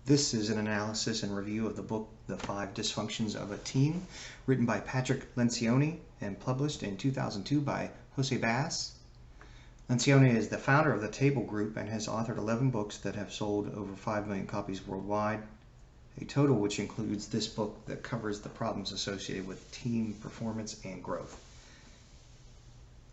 This is an analysis and review of the book, The 5 Dysfunctions of a Team, written by Patrick Lencioni and published in 2002 by Jose Bass. Lencioni is the founder of the Table Group and has authored 11 books that have sold over 5 million copies worldwide, a total which includes this book that covers the problems associated with team performance and growth.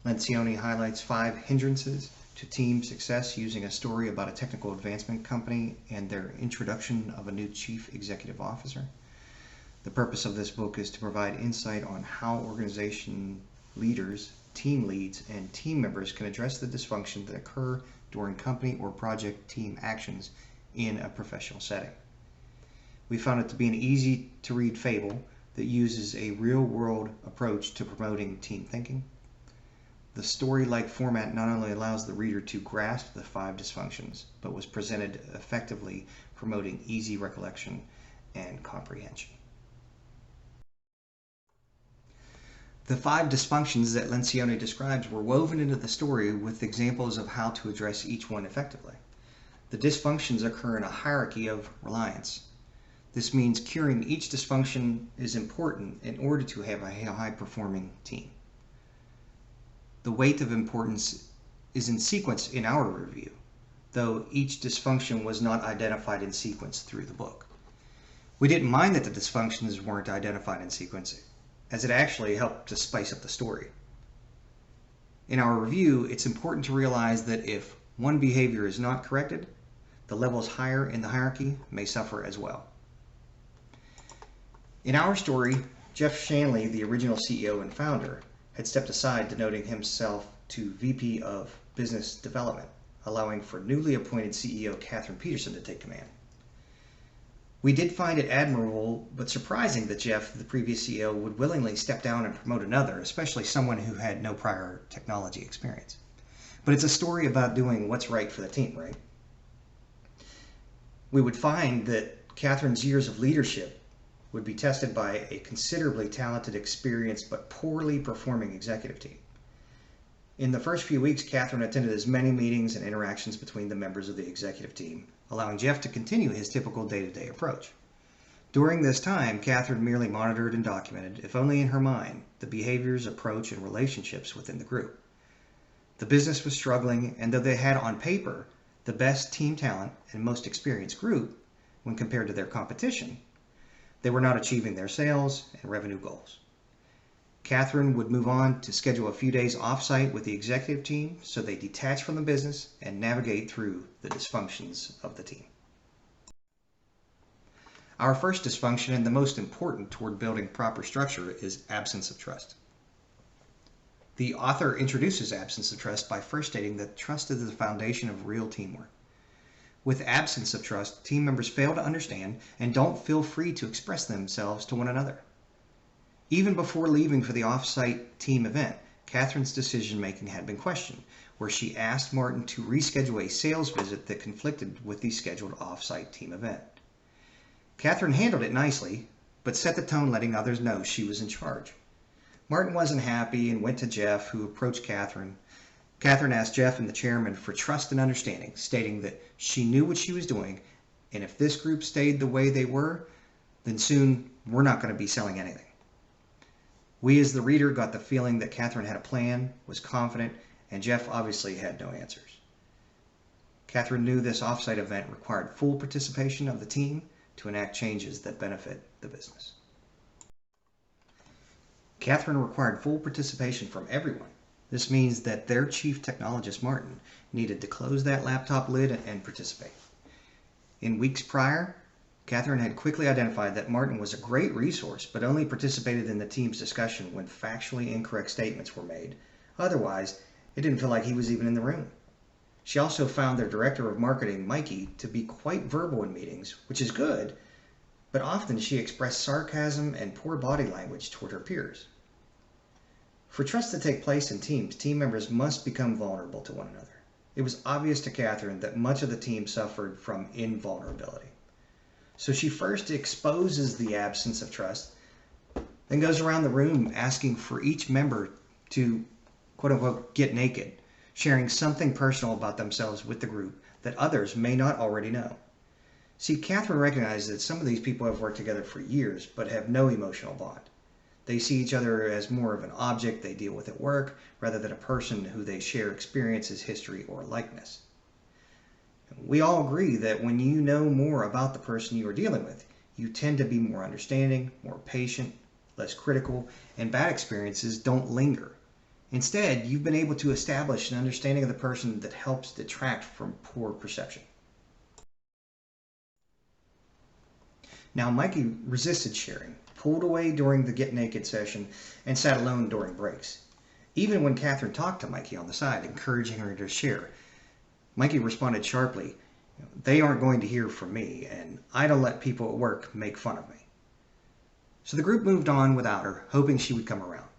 Lencioni highlights 5 hindrances to team success using a story about a technical advancement company and their introduction of a new chief executive officer. The purpose of this book is to provide insight on how organization leaders, team leads, and team members can address the dysfunction that occur during company or project team actions in a professional setting. We found it to be an easy-to-read fable that uses a real-world approach to promoting team thinking. The story-like format not only allows the reader to grasp the 5 dysfunctions, but was presented effectively, promoting easy recollection and comprehension. The 5 dysfunctions that Lencioni describes were woven into the story with examples of how to address each one effectively. The dysfunctions occur in a hierarchy of reliance. This means curing each dysfunction is important in order to have a high-performing team. The weight of importance is in sequence in our review, though each dysfunction was not identified in sequence through the book. We didn't mind that the dysfunctions weren't identified in sequence, as it actually helped to spice up the story. In our review, it's important to realize that if one behavior is not corrected, the levels higher in the hierarchy may suffer as well. In our story, Jeff Shanley, the original CEO and founder, had stepped aside, denoting himself to VP of Business Development, allowing for newly appointed CEO Catherine Peterson to take command. We did find it admirable but surprising that Jeff, the previous CEO, would willingly step down and promote another, especially someone who had no prior technology experience. But it's a story about doing what's right for the team, right? We would find that Catherine's years of leadership would be tested by a considerably talented, experienced, but poorly performing executive team. In the first few weeks, Catherine attended as many meetings and interactions between the members of the executive team, allowing Jeff to continue his typical day-to-day approach. During this time, Catherine merely monitored and documented, if only in her mind, the behaviors, approach, and relationships within the group. The business was struggling, and though they had on paper the best team talent and most experienced group when compared to their competition, they were not achieving their sales and revenue goals. Catherine would move on to schedule a few days off-site with the executive team so they detach from the business and navigate through the dysfunctions of the team. Our first dysfunction, and the most important toward building proper structure, is absence of trust. The author introduces absence of trust by first stating that trust is the foundation of real teamwork. With absence of trust, team members fail to understand and don't feel free to express themselves to one another. Even before leaving for the off-site team event, Catherine's decision-making had been questioned, where she asked Martin to reschedule a sales visit that conflicted with the scheduled off-site team event. Catherine handled it nicely, but set the tone letting others know she was in charge. Martin wasn't happy and went to Jeff, who approached Catherine. Catherine asked Jeff and the chairman for trust and understanding, stating that she knew what she was doing, and if this group stayed the way they were, then soon we're not going to be selling anything. We as the reader got the feeling that Catherine had a plan, was confident, and Jeff obviously had no answers. Catherine knew this offsite event required full participation of the team to enact changes that benefit the business. Catherine required full participation from everyone. This means that their chief technologist, Martin, needed to close that laptop lid and participate. In weeks prior, Catherine had quickly identified that Martin was a great resource, but only participated in the team's discussion when factually incorrect statements were made. Otherwise, it didn't feel like he was even in the room. She also found their director of marketing, Mikey, to be quite verbal in meetings, which is good, but often she expressed sarcasm and poor body language toward her peers. For trust to take place in teams, team members must become vulnerable to one another. It was obvious to Catherine that much of the team suffered from invulnerability. So she first exposes the absence of trust, then goes around the room asking for each member to, quote-unquote, get naked, sharing something personal about themselves with the group that others may not already know. See, Catherine recognized that some of these people have worked together for years but have no emotional bond. They see each other as more of an object they deal with at work rather than a person who they share experiences, history, or likeness. We all agree that when you know more about the person you are dealing with, you tend to be more understanding, more patient, less critical, and bad experiences don't linger. Instead, you've been able to establish an understanding of the person that helps detract from poor perception. Now, Mikey resisted sharing, pulled away during the Get Naked session, and sat alone during breaks. Even when Catherine talked to Mikey on the side, encouraging her to share, Mikey responded sharply, "They aren't going to hear from me, and I don't let people at work make fun of me." So the group moved on without her, hoping she would come around.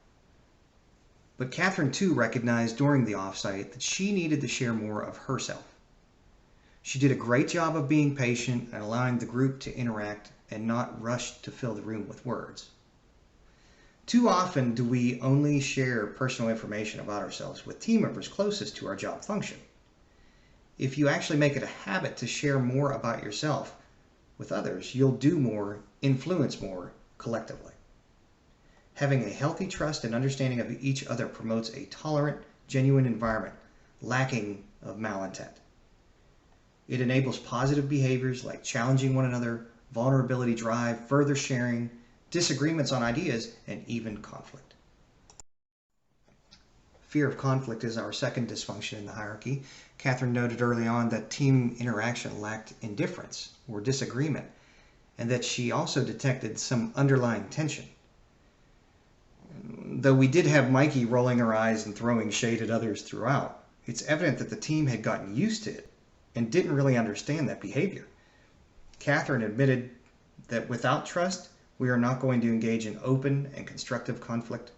But Catherine too recognized during the offsite that she needed to share more of herself. She did a great job of being patient and allowing the group to interact and not rush to fill the room with words. Too often do we only share personal information about ourselves with team members closest to our job function. If you actually make it a habit to share more about yourself with others, you'll do more, influence more collectively. Having a healthy trust and understanding of each other promotes a tolerant, genuine environment, lacking of malintent. It enables positive behaviors like challenging one another, vulnerability drive, further sharing, disagreements on ideas, and even conflict. Fear of conflict is our second dysfunction in the hierarchy. Catherine noted early on that team interaction lacked indifference or disagreement, and that she also detected some underlying tension. Though we did have Mikey rolling her eyes and throwing shade at others throughout, it's evident that the team had gotten used to it and didn't really understand that behavior. Catherine admitted that without trust, we are not going to engage in open and constructive conflict.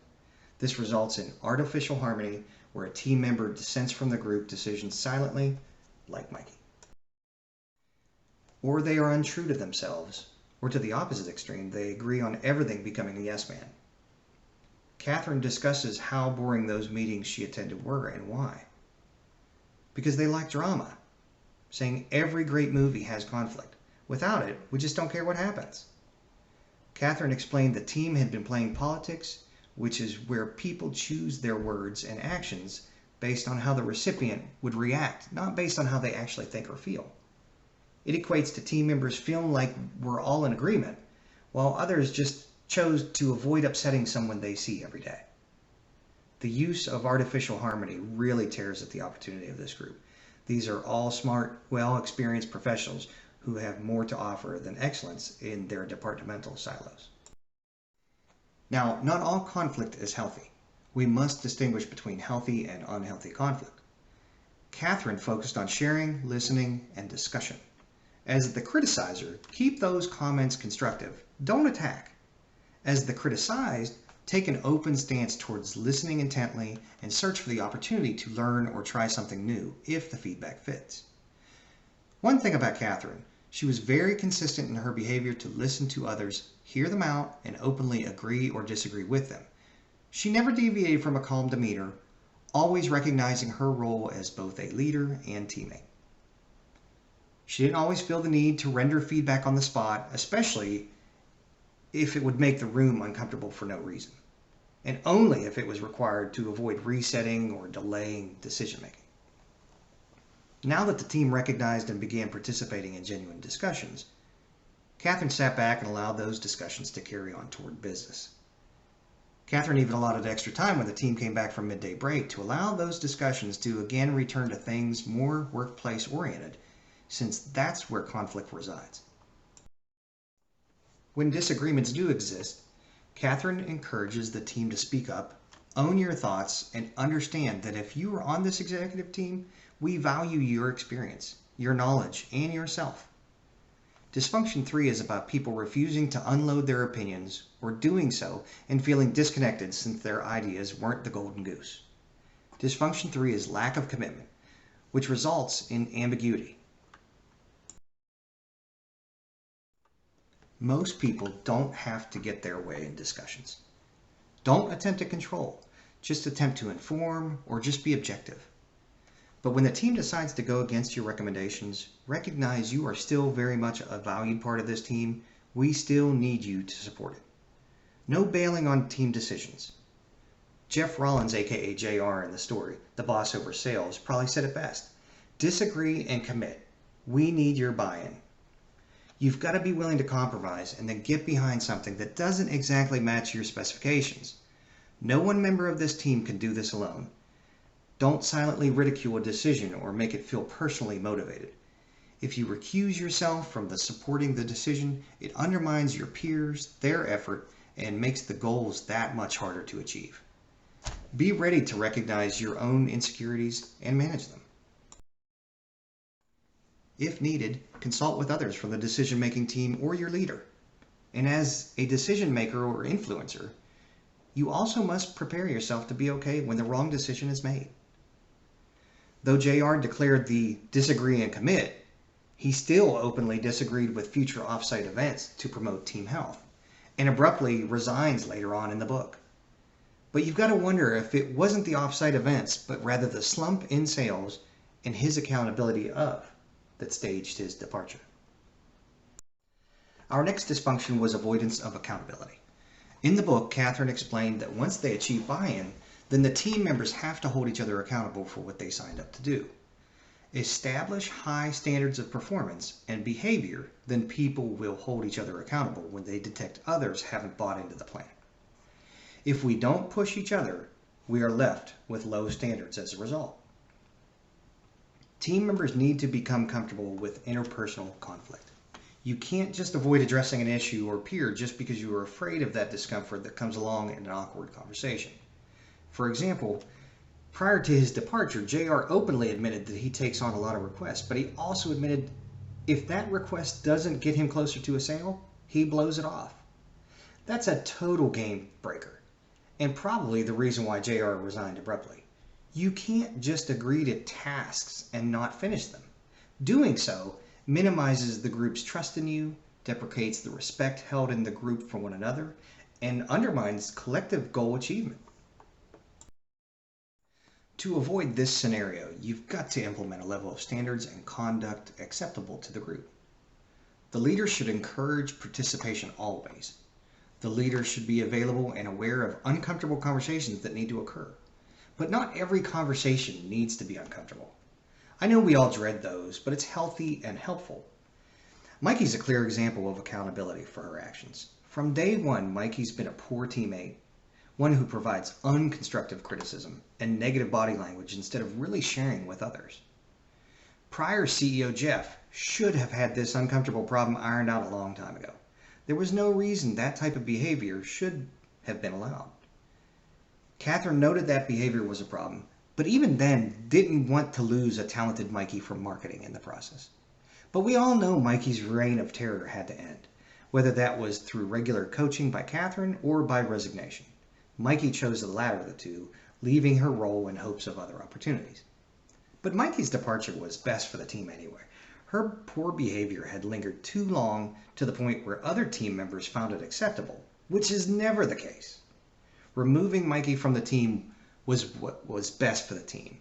This results in artificial harmony where a team member dissents from the group decisions silently, like Mikey. Or they are untrue to themselves, or to the opposite extreme, they agree on everything, becoming a yes man. Catherine discusses how boring those meetings she attended were and why. Because they like drama, saying every great movie has conflict. Without it, we just don't care what happens. Catherine explained the team had been playing politics, which is where people choose their words and actions based on how the recipient would react, not based on how they actually think or feel. It equates to team members feeling like we're all in agreement, while others just chose to avoid upsetting someone they see every day. The use of artificial harmony really tears at the opportunity of this group. These are all smart, well-experienced professionals who have more to offer than excellence in their departmental silos. Now, not all conflict is healthy. We must distinguish between healthy and unhealthy conflict. Catherine focused on sharing, listening, and discussion. As the criticizer, keep those comments constructive. Don't attack. As the criticized, take an open stance towards listening intently and search for the opportunity to learn or try something new if the feedback fits. One thing about Catherine, she was very consistent in her behavior to listen to others, hear them out, and openly agree or disagree with them. She never deviated from a calm demeanor, always recognizing her role as both a leader and teammate. She didn't always feel the need to render feedback on the spot, especially if it would make the room uncomfortable for no reason, and only if it was required to avoid resetting or delaying decision-making. Now that the team recognized and began participating in genuine discussions, Catherine sat back and allowed those discussions to carry on toward business. Catherine even allotted extra time when the team came back from midday break to allow those discussions to again return to things more workplace-oriented, since that's where conflict resides. When disagreements do exist, Catherine encourages the team to speak up, own your thoughts, and understand that if you are on this executive team, we value your experience, your knowledge, and yourself. Dysfunction 3 is about people refusing to unload their opinions or doing so and feeling disconnected since their ideas weren't the golden goose. Dysfunction 3 is lack of commitment, which results in ambiguity. Most people don't have to get their way in discussions. Don't attempt to control. Just attempt to inform or just be objective. But when the team decides to go against your recommendations, recognize you are still very much a valued part of this team. We still need you to support it. No bailing on team decisions. Jeff Rollins, aka JR in the story, the boss over sales, probably said it best. Disagree and commit. We need your buy-in. You've got to be willing to compromise and then get behind something that doesn't exactly match your specifications. No one member of this team can do this alone. Don't silently ridicule a decision or make it feel personally motivated. If you recuse yourself from supporting the decision, it undermines your peers, their effort, and makes the goals that much harder to achieve. Be ready to recognize your own insecurities and manage them. If needed, consult with others from the decision-making team or your leader. And as a decision maker or influencer, you also must prepare yourself to be okay when the wrong decision is made. Though JR declared the disagree and commit, he still openly disagreed with future offsite events to promote team health, and abruptly resigns later on in the book. But you've got to wonder if it wasn't the offsite events, but rather the slump in sales and his accountability of that staged his departure. Our next dysfunction was avoidance of accountability. In the book, Catherine explained that once they achieve buy-in, then the team members have to hold each other accountable for what they signed up to do. Establish high standards of performance and behavior, then people will hold each other accountable when they detect others haven't bought into the plan. If we don't push each other, we are left with low standards as a result. Team members need to become comfortable with interpersonal conflict. You can't just avoid addressing an issue or peer just because you are afraid of that discomfort that comes along in an awkward conversation. For example, prior to his departure, JR openly admitted that he takes on a lot of requests, but he also admitted if that request doesn't get him closer to a sale, he blows it off. That's a total game breaker, and probably the reason why JR resigned abruptly. You can't just agree to tasks and not finish them. Doing so minimizes the group's trust in you, deprecates the respect held in the group for one another, and undermines collective goal achievement. To avoid this scenario, you've got to implement a level of standards and conduct acceptable to the group. The leader should encourage participation always. The leader should be available and aware of uncomfortable conversations that need to occur. But not every conversation needs to be uncomfortable. I know we all dread those, but it's healthy and helpful. Mikey's a clear example of accountability for her actions. From day one, Mikey's been a poor teammate, one who provides unconstructive criticism and negative body language instead of really sharing with others. Prior CEO Jeff should have had this uncomfortable problem ironed out a long time ago. There was no reason that type of behavior should have been allowed. Catherine noted that behavior was a problem, but even then didn't want to lose a talented Mikey from marketing in the process. But we all know Mikey's reign of terror had to end, whether that was through regular coaching by Catherine or by resignation. Mikey chose the latter of the two, leaving her role in hopes of other opportunities. But Mikey's departure was best for the team anyway. Her poor behavior had lingered too long to the point where other team members found it acceptable, which is never the case. Removing Mikey from the team was what was best for the team,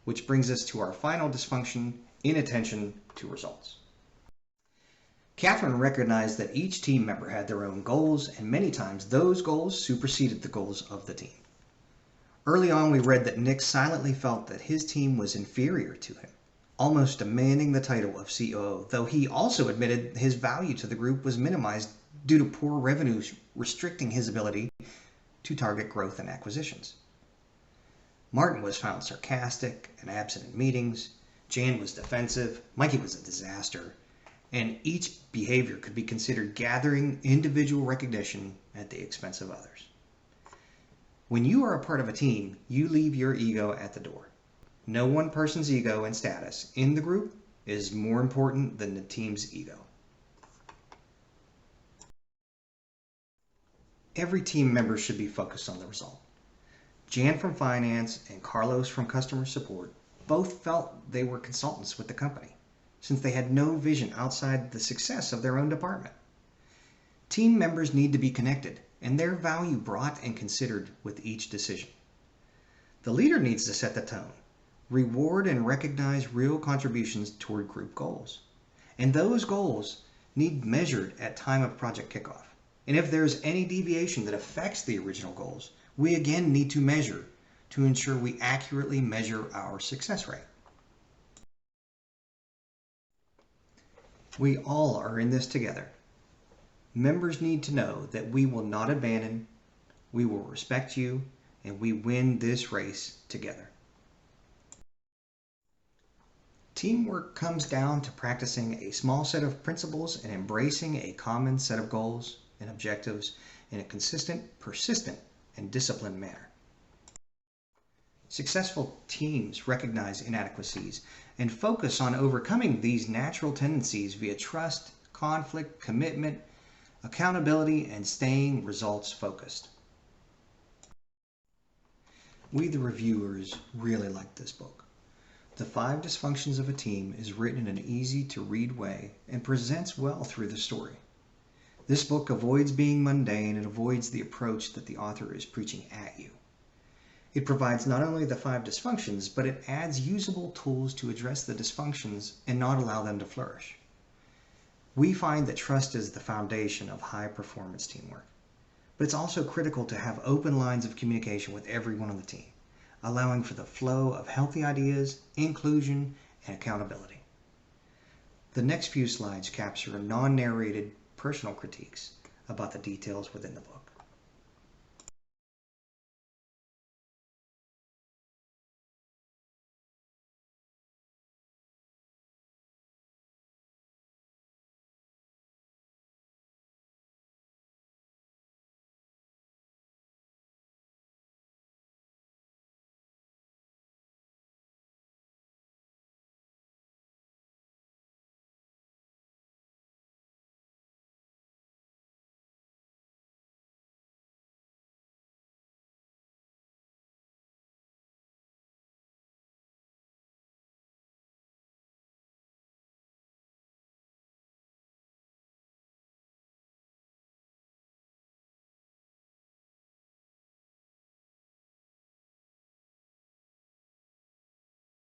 which brings us to our final dysfunction: inattention to results. Catherine recognized that each team member had their own goals, and many times those goals superseded the goals of the team. Early on, we read that Nick silently felt that his team was inferior to him, almost demanding the title of COO, though he also admitted his value to the group was minimized due to poor revenues restricting his ability to target growth and acquisitions. Martin was found sarcastic and absent in meetings. Jan was defensive. Mikey was a disaster. And each behavior could be considered gathering individual recognition at the expense of others. When you are a part of a team, you leave your ego at the door. No one person's ego and status in the group is more important than the team's ego. Every team member should be focused on the result. Jan from finance and Carlos from customer support both felt they were consultants with the company, since they had no vision outside the success of their own department. Team members need to be connected and their value brought and considered with each decision. The leader needs to set the tone, reward and recognize real contributions toward group goals. And those goals need measured at time of project kickoff. And if there's any deviation that affects the original goals, we again need to measure to ensure we accurately measure our success rate. We all are in this together. Members need to know that we will not abandon, we will respect you, and we win this race together. Teamwork comes down to practicing a small set of principles and embracing a common set of goals and objectives in a consistent, persistent, and disciplined manner. Successful teams recognize inadequacies and focus on overcoming these natural tendencies via trust, conflict, commitment, accountability, and staying results focused. We, the reviewers, really like this book. The 5 Dysfunctions of a Team is written in an easy-to-read way and presents well through the story. This book avoids being mundane and avoids the approach that the author is preaching at you. It provides not only the 5 dysfunctions, but it adds usable tools to address the dysfunctions and not allow them to flourish. We find that trust is the foundation of high-performance teamwork, but it's also critical to have open lines of communication with everyone on the team, allowing for the flow of healthy ideas, inclusion, and accountability. The next few slides capture non-narrated personal critiques about the details within the book.